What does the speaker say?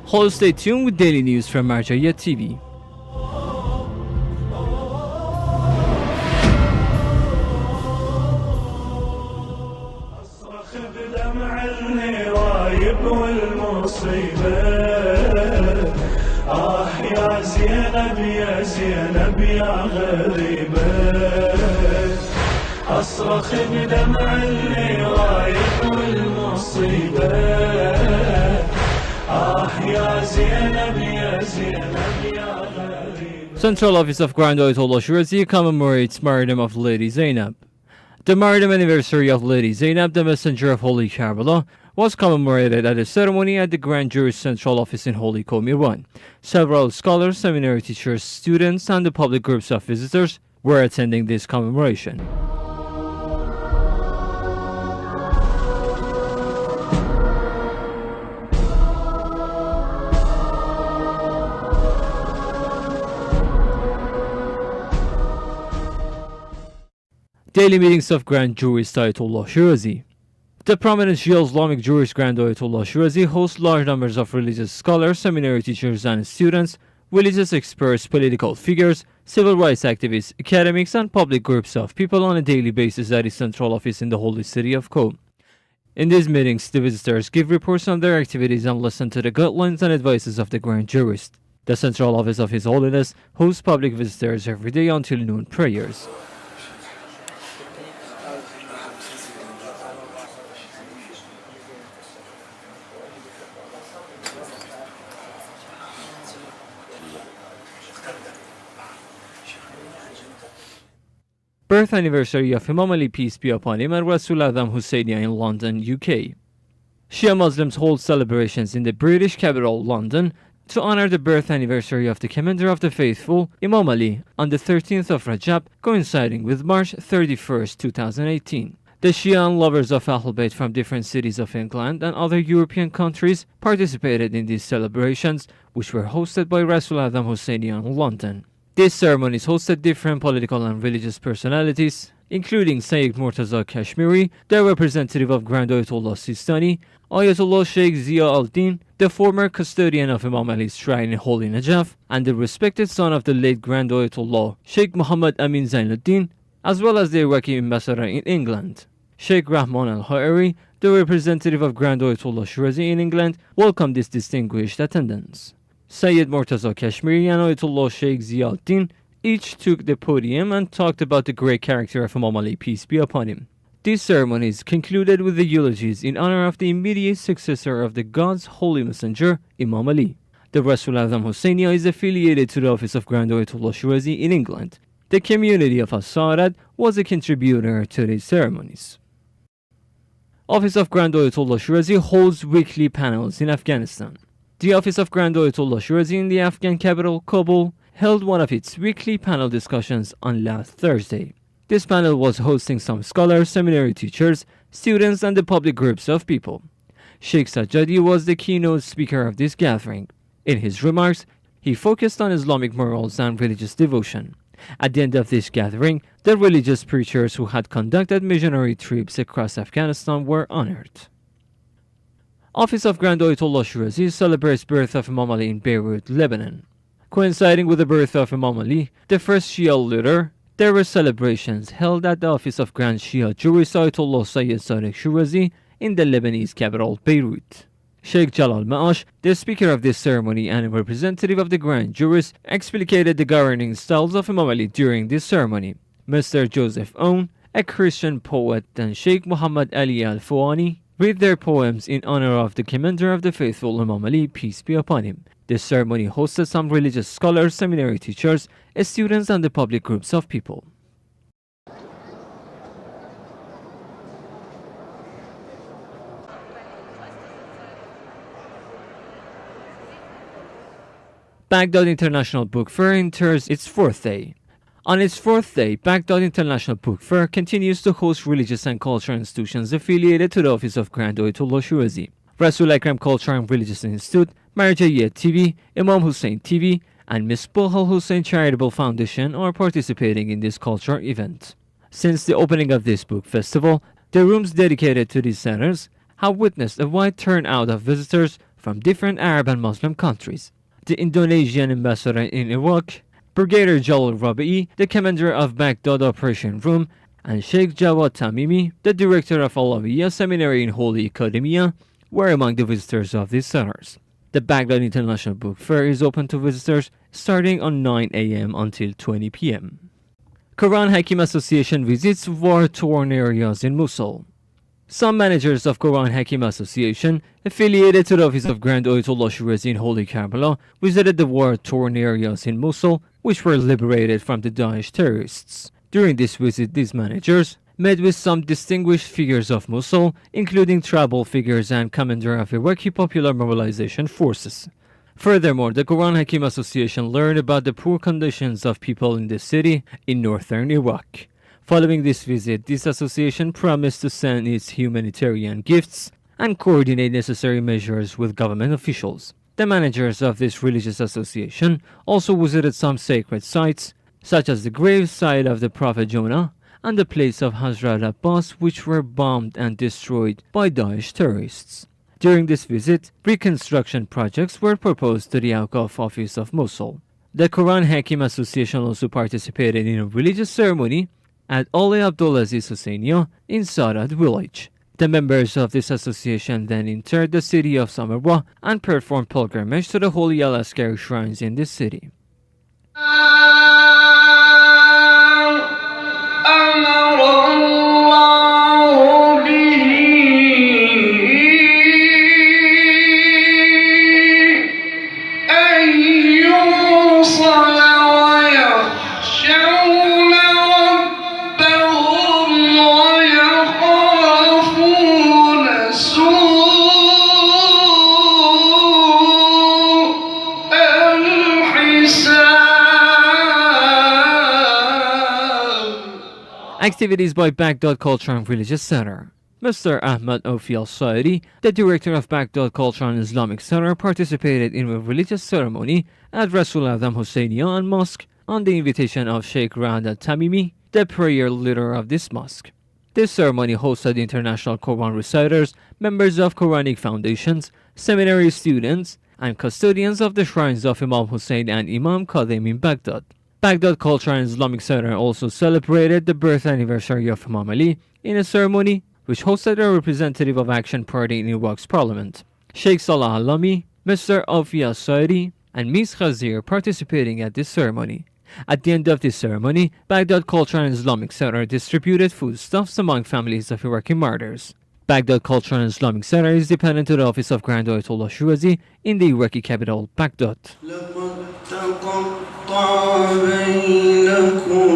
Hold stay tuned with daily news from Martyrdom TV. يا زينب يا زينب يا غريبة أصرخ بدمع اللي رايح والمصيبة يا زينب يا زينب يا غريبة. Central Office of Grand Ayatollah Shirazi commemorates Martyrdom of Lady Zaynab. The martyrdom anniversary of Lady Zaynab, the messenger of Holy Karbala, was commemorated at a ceremony at the Grand Jury's Central Office in Holy Qom, Iran. Several scholars, seminary teachers, students, and the public groups of visitors were attending this commemoration. Daily meetings of Grand Jurist Ayatollah Shirazi. The prominent Shia Islamic Jewish Grand Ayatollah Shirazi hosts large numbers of religious scholars, seminary teachers and students, religious experts, political figures, civil rights activists, academics, and public groups of people on a daily basis at his central office in the holy city of Qom. In these meetings, the visitors give reports on their activities and listen to the guidelines and advices of the Grand Jurist. The central office of His Holiness hosts public visitors every day until noon prayers. Birth anniversary of Imam Ali, peace be upon him, and Rasul Azam Husayniyah in London, UK. Shia Muslims hold celebrations in the British capital, London, to honor the birth anniversary of the Commander of the Faithful, Imam Ali, on the 13th of Rajab, coinciding with March 31st, 2018. The Shia and lovers of Ahl Bayt from different cities of England and other European countries participated in these celebrations, which were hosted by Rasul Azam Husayniyah in London. These ceremonies hosted different political and religious personalities, including Sayyid Murtaza Kashmiri, the representative of Grand Ayatollah Sistani, Ayatollah Sheikh Zia al-Din, the former custodian of Imam Ali's shrine in Holy Najaf, and the respected son of the late Grand Ayatollah Sheikh Muhammad Amin Zainuddin, as well as the Iraqi ambassador in England. Sheikh Rahman al-Ha'iri, the representative of Grand Ayatollah Shirazi in England, welcomed this distinguished attendance. Sayyid Murtaza Kashmiri and Ayatollah Sheikh Zia al-Din each took the podium and talked about the great character of Imam Ali, peace be upon him. These ceremonies concluded with the eulogies in honor of the immediate successor of the God's holy messenger, Imam Ali. The Rasul Azam Husayniyah is affiliated to the office of Grand Ayatollah Shirazi in England. The community of As-Sa'adat was a contributor to these ceremonies. Office of Grand Ayatollah Shirazi holds weekly panels in Afghanistan. The Office of Grand Ayatollah Shirazi in the Afghan capital, Kabul, held one of its weekly panel discussions on last Thursday. This panel was hosting some scholars, seminary teachers, students, and the public groups of people. Sheikh Sajjadi was the keynote speaker of this gathering. In his remarks, he focused on Islamic morals and religious devotion. At the end of this gathering, the religious preachers who had conducted missionary trips across Afghanistan were honored. Office of Grand Ayatollah Shirazi celebrates birth of Imam Ali in Beirut, Lebanon. Coinciding with the birth of Imam Ali, the first Shia leader, there were celebrations held at the Office of Grand Shia Jurist Ayatollah Sayyid Sadiq Shirazi in the Lebanese capital, Beirut. Sheikh Jalal Ma'ash, the speaker of this ceremony and a representative of the Grand Jurist, explicated the governing styles of Imam Ali during this ceremony. Mr. Joseph Owen, a Christian poet, and Sheikh Muhammad Ali al-Fuani read their poems in honor of the Commander of the Faithful, Imam Ali, peace be upon him. This ceremony hosted some religious scholars, seminary teachers, students, and the public groups of people. Baghdad International Book Fair enters its fourth day. On its fourth day, Baghdad International Book Fair continues to host religious and cultural institutions affiliated to the Office of Grand Ayatollah Shirazi. Rasul Akram Culture and Religious Institute, Martyrdom TV, Imam Hussein TV, and Misbah al-Hussein Charitable Foundation are participating in this cultural event. Since the opening of this book festival, the rooms dedicated to these centers have witnessed a wide turnout of visitors from different Arab and Muslim countries. The Indonesian ambassador in Iraq, Brigadier Jalal Rabi'i, the commander of Baghdad Operation Room, and Sheikh Jawad Tamimi, the director of Alawiyya Seminary in Holy Academia, were among the visitors of these centers. The Baghdad International Book Fair is open to visitors starting on 9 a.m. until 20 p.m. Quran Hakim Association visits war-torn areas in Mosul. Some managers of Quran Hakim Association, affiliated to the office of Grand Ayatollah Shirazi in Holy Karbala, visited the war-torn areas in Mosul, which were liberated from the Daesh terrorists. During this visit, these managers met with some distinguished figures of Mosul, including tribal figures and commander of Iraqi Popular Mobilization Forces. Furthermore, the Quran Hakim Association learned about the poor conditions of people in the city in northern Iraq. Following this visit, this association promised to send its humanitarian gifts and coordinate necessary measures with government officials. The managers of this religious association also visited some sacred sites, such as the gravesite of the Prophet Jonah and the place of Hazrat Abbas, which were bombed and destroyed by Daesh terrorists. During this visit, reconstruction projects were proposed to the Awqaf office of Mosul. The Quran Hakim Association also participated in a religious ceremony at Ali Abdullaziz Husayniyah in Sarat village. The members of this association then entered the city of Samarwa and performed pilgrimage to the holy al-Askari shrines in this city. Activities by Baghdad Culture and Religious Center. Mr. Ahmad Ofi al-Saidi, the director of Baghdad Culture and Islamic Center, participated in a religious ceremony at Rasul Azam Husayniyah Mosque on the invitation of Sheikh Ra'ad al-Tamimi, the prayer leader of this mosque. This ceremony hosted international Quran reciters, members of Quranic foundations, seminary students, and custodians of the shrines of Imam Hussein and Imam Qadim in Baghdad. Baghdad Culture and Islamic Center also celebrated the birth anniversary of Imam Ali in a ceremony which hosted a representative of Action Party in Iraq's parliament. Sheikh Salah Alami, Mr. Ofi al-Saidi, and Ms. Khazir participating at this ceremony. At the end of this ceremony, Baghdad Culture and Islamic Center distributed foodstuffs among families of Iraqi martyrs. Baghdad Culture and Islamic Center is dependent to the office of Grand Ayatollah Shirazi in the Iraqi capital, Baghdad. بينكم